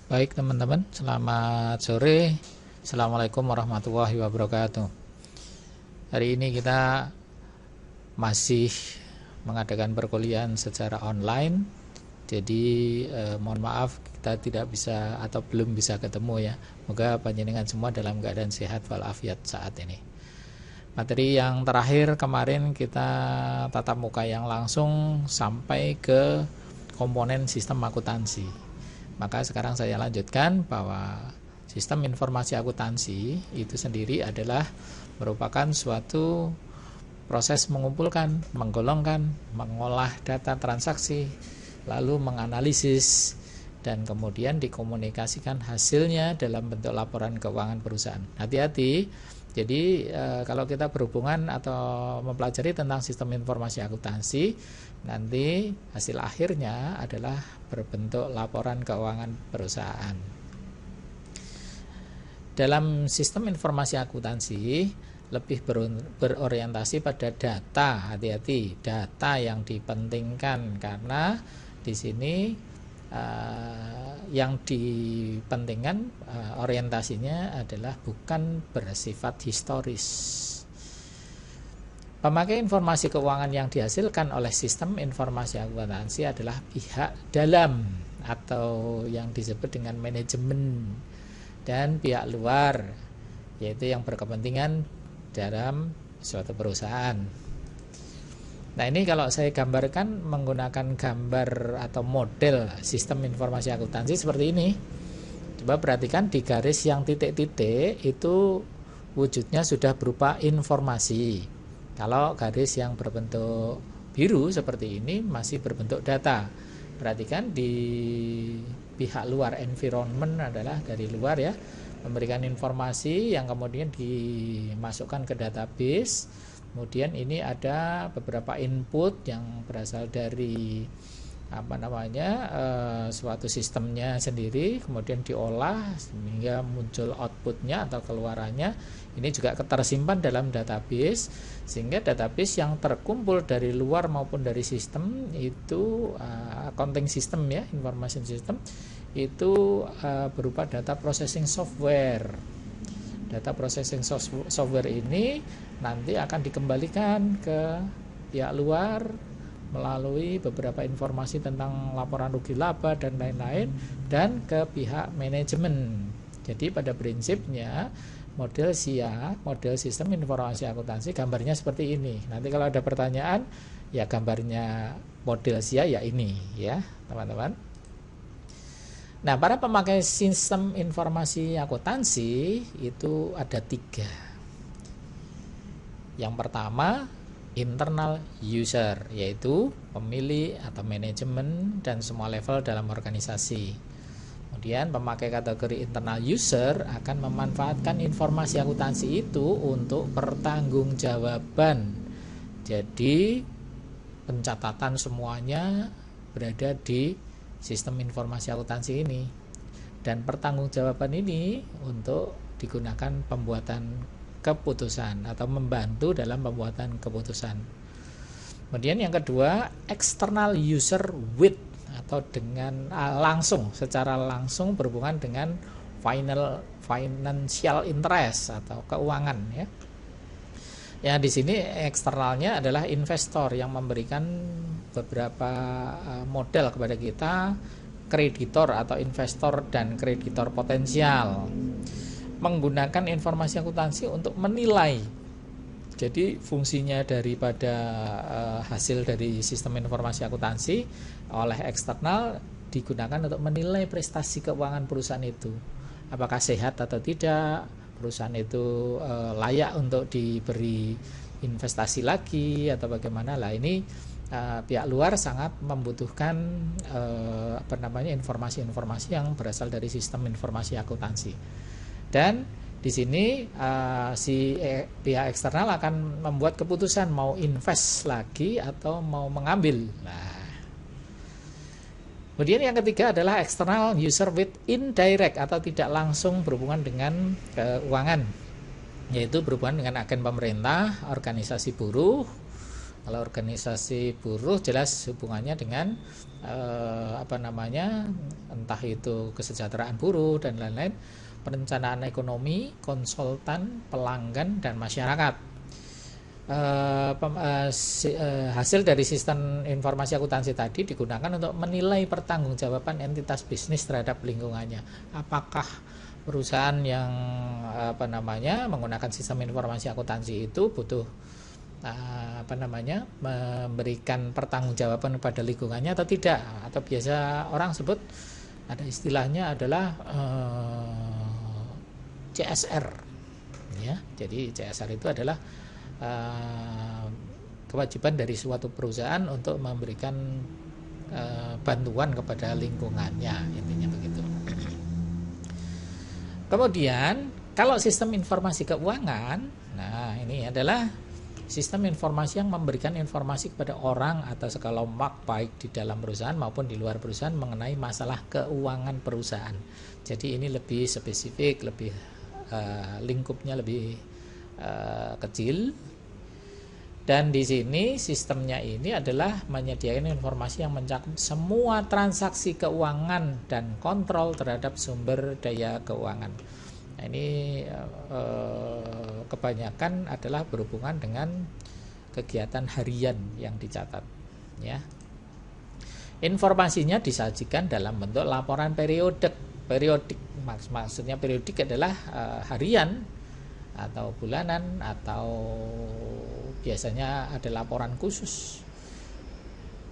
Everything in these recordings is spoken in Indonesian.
Baik teman-teman, selamat sore. Assalamualaikum warahmatullahi wabarakatuh. Hari ini kita masih mengadakan perkuliahan secara online. Jadi mohon maaf kita tidak bisa atau belum bisa ketemu ya. Semoga panjenengan semua dalam keadaan sehat walafiat saat ini. Materi yang terakhir kemarin kita tatap muka yang langsung sampai ke komponen sistem akuntansi. Maka sekarang saya lanjutkan bahwa sistem informasi akuntansi itu sendiri adalah merupakan suatu proses mengumpulkan, menggolongkan, mengolah data transaksi, lalu menganalisis dan kemudian dikomunikasikan hasilnya dalam bentuk laporan keuangan perusahaan. Hati-hati. Jadi kalau kita berhubungan atau mempelajari tentang sistem informasi akuntansi, nanti hasil akhirnya adalah berbentuk laporan keuangan perusahaan. Dalam sistem informasi akuntansi lebih berorientasi pada data, hati-hati, data yang dipentingkan karena di sini yang dipentingkan orientasinya adalah bukan bersifat historis. Pemakai informasi keuangan yang dihasilkan oleh sistem informasi akuntansi adalah pihak dalam atau yang disebut dengan manajemen dan pihak luar, yaitu yang berkepentingan dalam suatu perusahaan. Nah, ini kalau saya gambarkan menggunakan gambar atau model sistem informasi akuntansi seperti ini. Coba perhatikan di garis yang titik-titik itu wujudnya sudah berupa informasi. Kalau garis yang berbentuk biru seperti ini masih berbentuk data. Perhatikan di pihak luar, environment adalah dari luar ya, memberikan informasi yang kemudian dimasukkan ke database. Kemudian ini ada beberapa input yang berasal dari suatu sistemnya sendiri, kemudian diolah sehingga muncul outputnya atau keluarannya. Ini juga tersimpan dalam database, sehingga database yang terkumpul dari luar maupun dari sistem itu accounting system ya, information system itu berupa data processing software. Data processing software ini nanti akan dikembalikan ke pihak luar melalui beberapa informasi tentang laporan rugi laba dan lain-lain dan ke pihak manajemen. Jadi pada prinsipnya model SIA, model sistem informasi akuntansi, gambarnya seperti ini. Nanti kalau ada pertanyaan ya gambarnya model SIA ya ini ya teman-teman. Nah, para pemakai sistem informasi akuntansi itu ada 3. Yang pertama, internal user, yaitu pemilih atau manajemen dan semua level dalam organisasi. Kemudian pemakai kategori internal user akan memanfaatkan informasi akuntansi itu untuk pertanggungjawaban. Jadi pencatatan semuanya berada di sistem informasi akuntansi ini, dan pertanggungjawaban ini untuk digunakan pembuatan keputusan atau membantu dalam pembuatan keputusan. Kemudian yang kedua, external user with atau dengan secara langsung berhubungan dengan financial interest atau keuangan ya. Ya, di sini eksternalnya adalah investor yang memberikan beberapa modal kepada kita, kreditor atau investor dan kreditor potensial, menggunakan informasi akuntansi untuk menilai. Jadi fungsinya daripada hasil dari sistem informasi akuntansi oleh eksternal digunakan untuk menilai prestasi keuangan perusahaan itu, apakah sehat atau tidak, perusahaan itu layak untuk diberi investasi lagi atau bagaimana. Lah ini pihak luar sangat membutuhkan informasi-informasi yang berasal dari sistem informasi akuntansi. Dan di sini pihak eksternal akan membuat keputusan mau invest lagi atau mau mengambil. Nah, kemudian yang ketiga adalah external user with indirect atau tidak langsung berhubungan dengan keuangan, yaitu berhubungan dengan agen pemerintah, organisasi buruh, Kalau organisasi buruh jelas hubungannya dengan entah itu kesejahteraan buruh dan lain-lain, perencanaan ekonomi, konsultan, pelanggan, dan masyarakat. Hasil dari sistem informasi akuntansi tadi digunakan untuk menilai pertanggungjawaban entitas bisnis terhadap lingkungannya. Apakah perusahaan yang menggunakan sistem informasi akuntansi itu butuh memberikan pertanggungjawaban kepada lingkungannya atau tidak, atau biasa orang sebut ada istilahnya adalah CSR ya. Jadi CSR itu adalah kewajiban dari suatu perusahaan untuk memberikan bantuan kepada lingkungannya, intinya begitu. Kemudian kalau sistem informasi keuangan, nah ini adalah sistem informasi yang memberikan informasi kepada orang atau sekelompok baik di dalam perusahaan maupun di luar perusahaan mengenai masalah keuangan perusahaan. Jadi ini lebih spesifik, lebih lingkupnya lebih kecil. Dan di sini sistemnya ini adalah menyediakan informasi yang mencakup semua transaksi keuangan dan kontrol terhadap sumber daya keuangan. Nah, ini kebanyakan adalah berhubungan dengan kegiatan harian yang dicatat ya. Informasinya disajikan dalam bentuk laporan periodik. Maksudnya periodik adalah harian atau bulanan atau biasanya ada laporan khusus.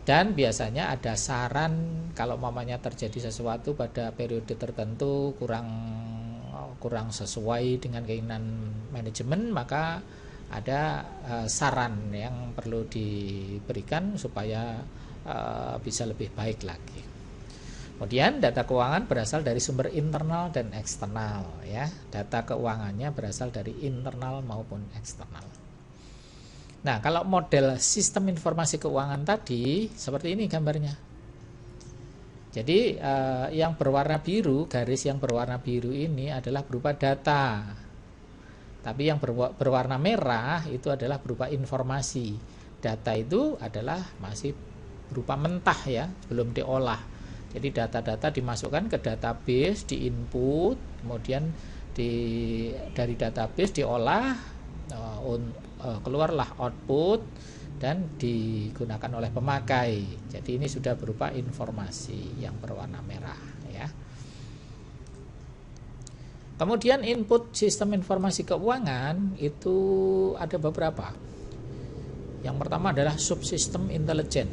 Dan biasanya ada saran kalau mamanya terjadi sesuatu pada periode tertentu kurang sesuai dengan keinginan manajemen, maka ada saran yang perlu diberikan supaya bisa lebih baik lagi. Kemudian data keuangan berasal dari sumber internal dan eksternal ya. Data keuangannya berasal dari internal maupun eksternal. Nah, kalau model sistem informasi keuangan tadi seperti ini gambarnya. Jadi yang berwarna biru, garis yang berwarna biru ini adalah berupa data. Tapi yang berwarna merah itu adalah berupa informasi. Data itu adalah masih berupa mentah ya, belum diolah. Jadi data-data dimasukkan ke database, di-input, kemudian dari database diolah, keluarlah output dan digunakan oleh pemakai. Jadi ini sudah berupa informasi yang berwarna merah ya. Kemudian input sistem informasi keuangan itu ada beberapa. Yang pertama adalah subsistem intelijen.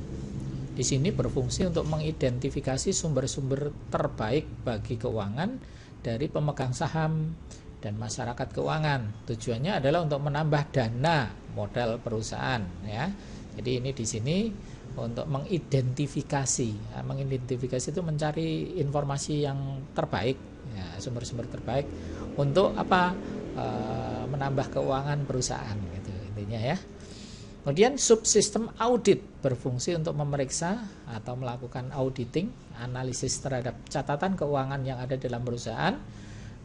Di sini berfungsi untuk mengidentifikasi sumber-sumber terbaik bagi keuangan dari pemegang saham dan masyarakat keuangan. Tujuannya adalah untuk menambah dana modal perusahaan ya. Jadi ini di sini untuk mengidentifikasi. Nah, mengidentifikasi itu mencari informasi yang terbaik ya, sumber-sumber terbaik untuk apa? Menambah keuangan perusahaan gitu intinya ya. Kemudian subsistem audit berfungsi untuk memeriksa atau melakukan auditing, analisis terhadap catatan keuangan yang ada dalam perusahaan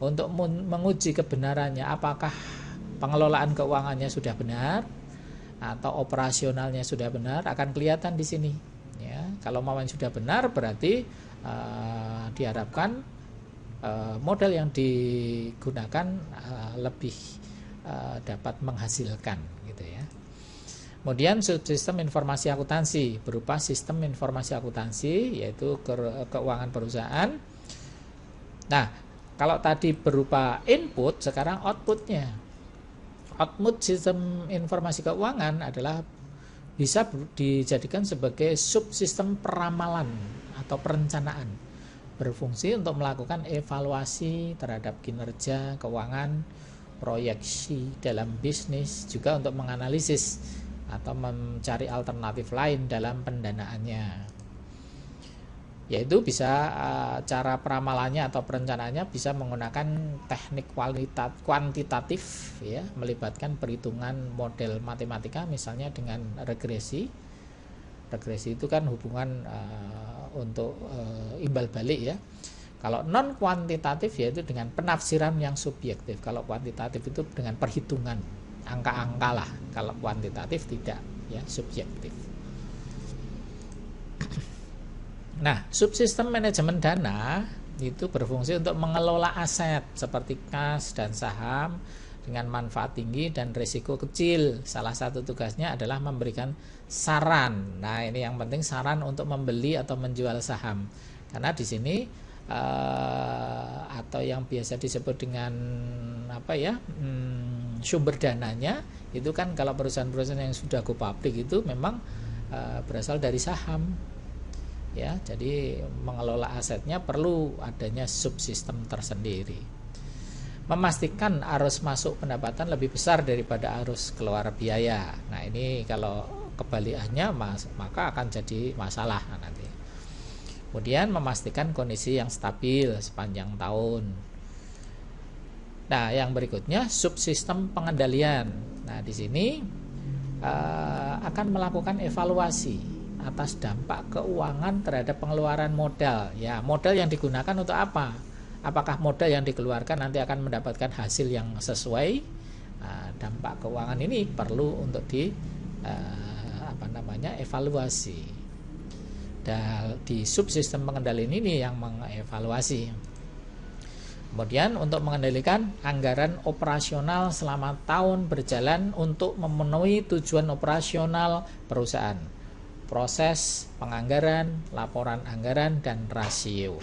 untuk menguji kebenarannya, apakah pengelolaan keuangannya sudah benar atau operasionalnya sudah benar, akan kelihatan di sini ya. Kalau mamanya sudah benar berarti diharapkan model yang digunakan lebih dapat menghasilkan gitu ya. Kemudian subsistem informasi akuntansi berupa sistem informasi akuntansi yaitu keuangan perusahaan. Nah, kalau tadi berupa input, sekarang outputnya. Output sistem informasi keuangan adalah bisa dijadikan sebagai subsistem peramalan atau perencanaan. Berfungsi untuk melakukan evaluasi terhadap kinerja keuangan, proyeksi dalam bisnis, juga untuk menganalisis atau mencari alternatif lain dalam pendanaannya. Yaitu bisa cara peramalannya atau perencanaannya bisa menggunakan teknik kuantitatif ya, melibatkan perhitungan model matematika misalnya dengan regresi. Regresi itu kan hubungan untuk imbal balik ya. Kalau non kuantitatif yaitu dengan penafsiran yang subjektif. Kalau kuantitatif itu dengan perhitungan angka-angka lah. Kalau kuantitatif tidak. ya, subjektif. Nah, subsistem manajemen dana itu berfungsi untuk mengelola aset seperti kas dan saham dengan manfaat tinggi dan risiko kecil. Salah satu tugasnya adalah memberikan saran. Nah, ini yang penting, saran untuk membeli atau menjual saham. Karena di sini atau yang biasa disebut dengan sumber dananya itu kan, kalau perusahaan-perusahaan yang sudah go public itu memang berasal dari saham. Ya, jadi mengelola asetnya perlu adanya subsistem tersendiri. Memastikan arus masuk pendapatan lebih besar daripada arus keluar biaya. Nah, ini kalau kebalikannya maka akan jadi masalah nanti. Kemudian memastikan kondisi yang stabil sepanjang tahun. Nah, yang berikutnya subsistem pengendalian. Nah, di sini akan melakukan evaluasi atas dampak keuangan terhadap pengeluaran modal. Ya, modal yang digunakan untuk apa? Apakah modal yang dikeluarkan nanti akan mendapatkan hasil yang sesuai? Dampak keuangan ini perlu untuk evaluasi. Dan di subsistem pengendalian ini yang mengevaluasi. Kemudian untuk mengendalikan anggaran operasional selama tahun berjalan untuk memenuhi tujuan operasional perusahaan. Proses penganggaran, laporan anggaran, dan rasio.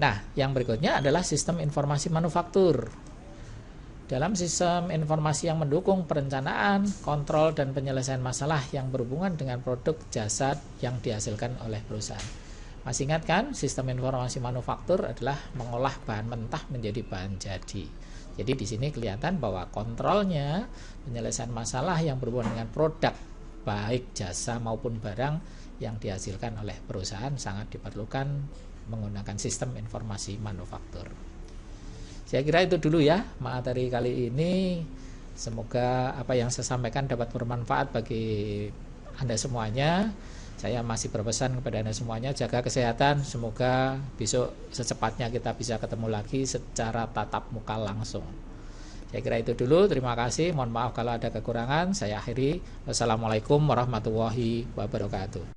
Nah, yang berikutnya adalah sistem informasi manufaktur. Dalam sistem informasi yang mendukung perencanaan, kontrol, dan penyelesaian masalah yang berhubungan dengan produk jasa yang dihasilkan oleh perusahaan. Masih ingat kan, sistem informasi manufaktur adalah mengolah bahan mentah menjadi bahan jadi. Jadi di sini kelihatan bahwa kontrolnya, penyelesaian masalah yang berhubungan dengan produk baik jasa maupun barang yang dihasilkan oleh perusahaan sangat diperlukan menggunakan sistem informasi manufaktur. Saya kira itu dulu ya materi kali ini. Semoga apa yang saya sampaikan dapat bermanfaat bagi Anda semuanya. Saya masih berpesan kepada Anda semuanya, jaga kesehatan. Semoga besok secepatnya kita bisa ketemu lagi secara tatap muka langsung. Saya kira itu dulu, terima kasih, mohon maaf kalau ada kekurangan. Saya akhiri, wassalamualaikum warahmatullahi wabarakatuh.